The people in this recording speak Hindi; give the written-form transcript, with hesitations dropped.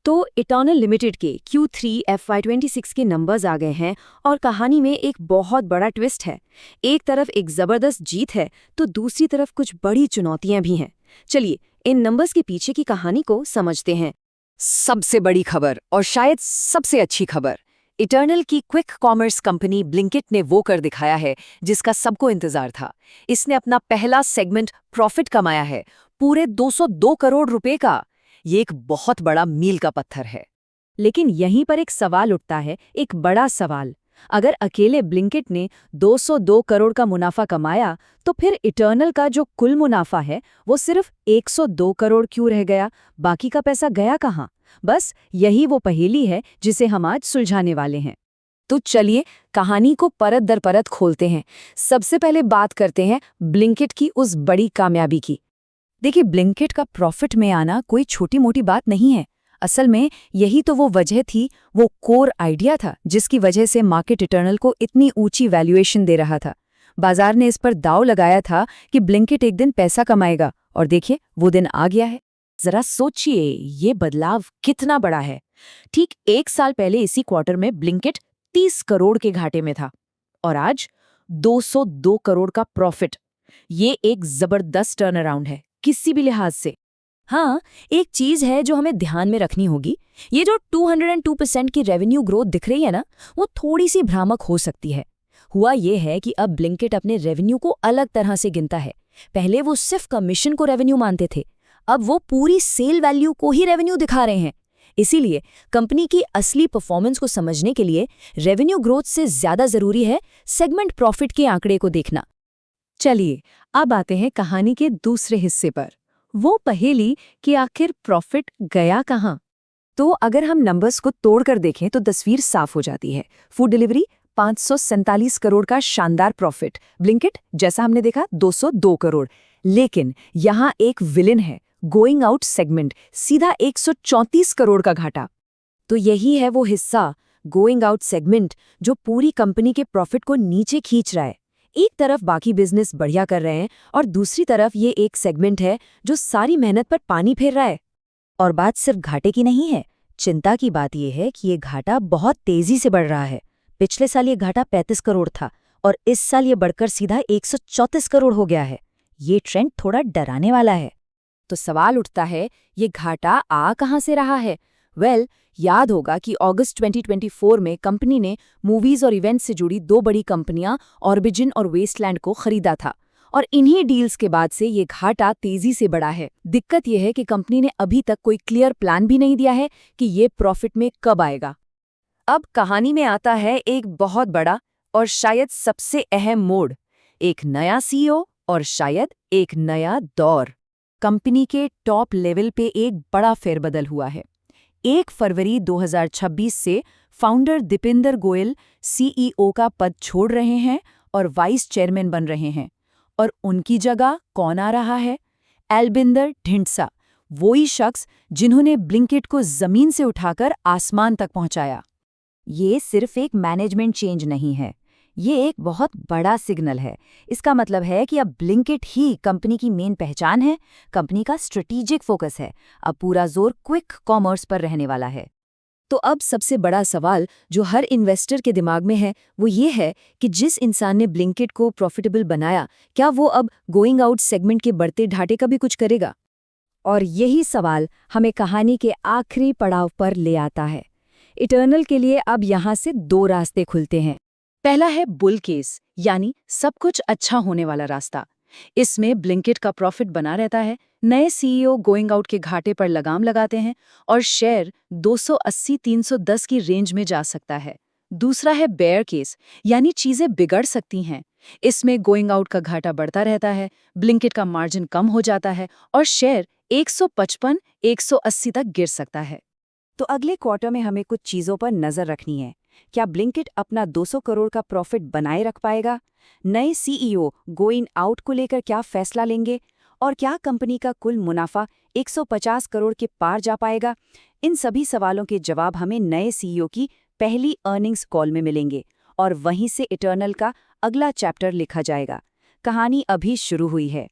तो इटर्नल लिमिटेड के Q3 FY26 के नंबर्स आ गए हैं और कहानी में एक बहुत बड़ा ट्विस्ट है। एक तरफ एक जबरदस्त जीत है तो दूसरी तरफ कुछ बड़ी चुनौतियां भी हैं। चलिए इन नंबर्स के पीछे की कहानी को समझते हैं। सबसे बड़ी खबर और शायद सबसे अच्छी खबर, इटर्नल की क्विक कॉमर्स कंपनी ब्लिंकिट ने वो कर दिखाया है जिसका सबको इंतजार था। इसने अपना पहला सेगमेंट प्रॉफिट कमाया है, पूरे 202 करोड़ रुपए का। ये एक बहुत बड़ा मील का पत्थर है। लेकिन यहीं पर एक सवाल उठता है, एक बड़ा सवाल। अगर अकेले ब्लिंकिट ने 202 करोड़ का मुनाफा कमाया तो फिर इटर्नल का जो कुल मुनाफा है वो सिर्फ 102 करोड़ क्यों रह गया? बाकी का पैसा गया कहाँ? बस यही वो पहेली है जिसे हम आज सुलझाने वाले हैं। तो चलिए कहानी को परत दर परत खोलते हैं। सबसे पहले बात करते हैं ब्लिंकिट की उस बड़ी कामयाबी की। देखिए, ब्लिंकिट का प्रॉफिट में आना कोई छोटी मोटी बात नहीं है। असल में यही तो वो वजह थी, वो कोर आइडिया था जिसकी वजह से मार्केट इटर्नल को इतनी ऊंची वैल्यूएशन दे रहा था। बाजार ने इस पर दांव लगाया था कि ब्लिंकिट एक दिन पैसा कमाएगा, और देखिए वो दिन आ गया है। जरा सोचिए ये बदलाव कितना बड़ा है। ठीक 1 साल पहले इसी क्वार्टर में ब्लिंकिट 30 करोड़ के घाटे में था और आज 202 करोड़ का प्रॉफिट। ये एक जबरदस्त टर्न अराउंड है किसी भी लिहाज से। हाँ, एक चीज है जो हमें ध्यान में रखनी होगी। ये जो 202% की रेवेन्यू ग्रोथ दिख रही है ना, वो थोड़ी सी भ्रामक हो सकती है। हुआ ये है कि अब ब्लिंकिट अपने रेवेन्यू को अलग तरह से गिनता है। पहले वो सिर्फ कमीशन को रेवेन्यू मानते थे, अब वो पूरी सेल वैल्यू को ही रेवेन्यू दिखा रहे हैं। इसीलिए कंपनी की असली परफॉर्मेंस को समझने के लिए रेवेन्यू ग्रोथ से ज्यादा जरूरी है सेगमेंट प्रॉफिट के आंकड़े को देखना। चलिए अब आते हैं कहानी के दूसरे हिस्से पर, वो पहेली कि आखिर प्रॉफिट गया कहाँ। तो अगर हम नंबर्स को तोड़कर देखें तो तस्वीर साफ हो जाती है। फूड डिलीवरी 547 करोड़ का शानदार प्रॉफिट, ब्लिंकिट जैसा हमने देखा 202 करोड़। लेकिन यहाँ एक विलेन है, गोइंग आउट सेगमेंट, सीधा 134 करोड़ का घाटा। तो यही है वो हिस्सा, गोइंग आउट सेगमेंट, जो पूरी कंपनी के प्रॉफिट को नीचे खींच रहा है। एक तरफ बाकी बिजनेस बढ़िया कर रहे हैं और दूसरी तरफ ये एक सेगमेंट है जो सारी मेहनत पर पानी फेर रहा है। और बात सिर्फ घाटे की नहीं है, चिंता की बात यह है कि ये घाटा बहुत तेजी से बढ़ रहा है। पिछले साल ये घाटा 35 करोड़ था और इस साल ये बढ़कर सीधा 134 करोड़ हो गया है। ये ट्रेंड थोड़ा डराने वाला है। तो सवाल उठता है, ये घाटा आ कहाँ से रहा है? याद होगा कि अगस्त 2024 में कंपनी ने मूवीज और इवेंट्स से जुड़ी 2 बड़ी कंपनियां ऑर्बिजिन और वेस्टलैंड को खरीदा था, और इन्हीं डील्स के बाद से ये घाटा तेजी से बढ़ा है। दिक्कत यह है कि कंपनी ने अभी तक कोई क्लियर प्लान भी नहीं दिया है कि ये प्रॉफिट में कब आएगा। अब कहानी में आता है एक बहुत बड़ा और शायद सबसे अहम मोड़, एक नया सीईओ और शायद एक नया दौर। कंपनी के टॉप लेवल पे एक बड़ा फेरबदल हुआ है। 1 फरवरी 2026 से फाउंडर दीपेंद्र गोयल सीईओ का पद छोड़ रहे हैं और वाइस चेयरमैन बन रहे हैं। और उनकी जगह कौन आ रहा है? अल्बिंदर ढिंडसा, वही शख्स जिन्होंने ब्लिंकिट को जमीन से उठाकर आसमान तक पहुंचाया। ये सिर्फ एक मैनेजमेंट चेंज नहीं है, ये एक बहुत बड़ा सिग्नल है। इसका मतलब है कि अब ब्लिंकिट ही कंपनी की मेन पहचान है, कंपनी का स्ट्रेटेजिक फोकस है। अब पूरा जोर क्विक कॉमर्स पर रहने वाला है। तो अब सबसे बड़ा सवाल जो हर इन्वेस्टर के दिमाग में है वो ये है कि जिस इंसान ने ब्लिंकिट को प्रॉफिटेबल बनाया, क्या वो अब गोइंग आउट सेगमेंट के बढ़ते घाटे का भी कुछ करेगा? और यही सवाल हमें कहानी के आखिरी पड़ाव पर ले आता है। इटर्नल के लिए अब यहाँ से 2 रास्ते खुलते हैं। पहला है बुल केस, यानी सब कुछ अच्छा होने वाला रास्ता। इसमें ब्लिंकिट का प्रॉफिट बना रहता है, नए सीईओ गोइंग आउट के घाटे पर लगाम लगाते हैं और शेयर 280-310 की रेंज में जा सकता है। दूसरा है बेयर केस, यानी चीजें बिगड़ सकती हैं। इसमें गोइंग आउट का घाटा बढ़ता रहता है, ब्लिंकिट का मार्जिन कम हो जाता है और शेयर 155-180 तक गिर सकता है। तो अगले क्वार्टर में हमें कुछ चीजों पर नजर रखनी है। क्या ब्लिंकिट अपना 200 करोड़ का प्रॉफिट बनाए रख पाएगा? नए सीईओ गोइंग आउट को लेकर क्या फैसला लेंगे? और क्या कंपनी का कुल मुनाफा 150 करोड़ के पार जा पाएगा? इन सभी सवालों के जवाब हमें नए सीईओ की पहली अर्निंग्स कॉल में मिलेंगे और वहीं से इटर्नल का अगला चैप्टर लिखा जाएगा। कहानी अभी शुरू हुई है।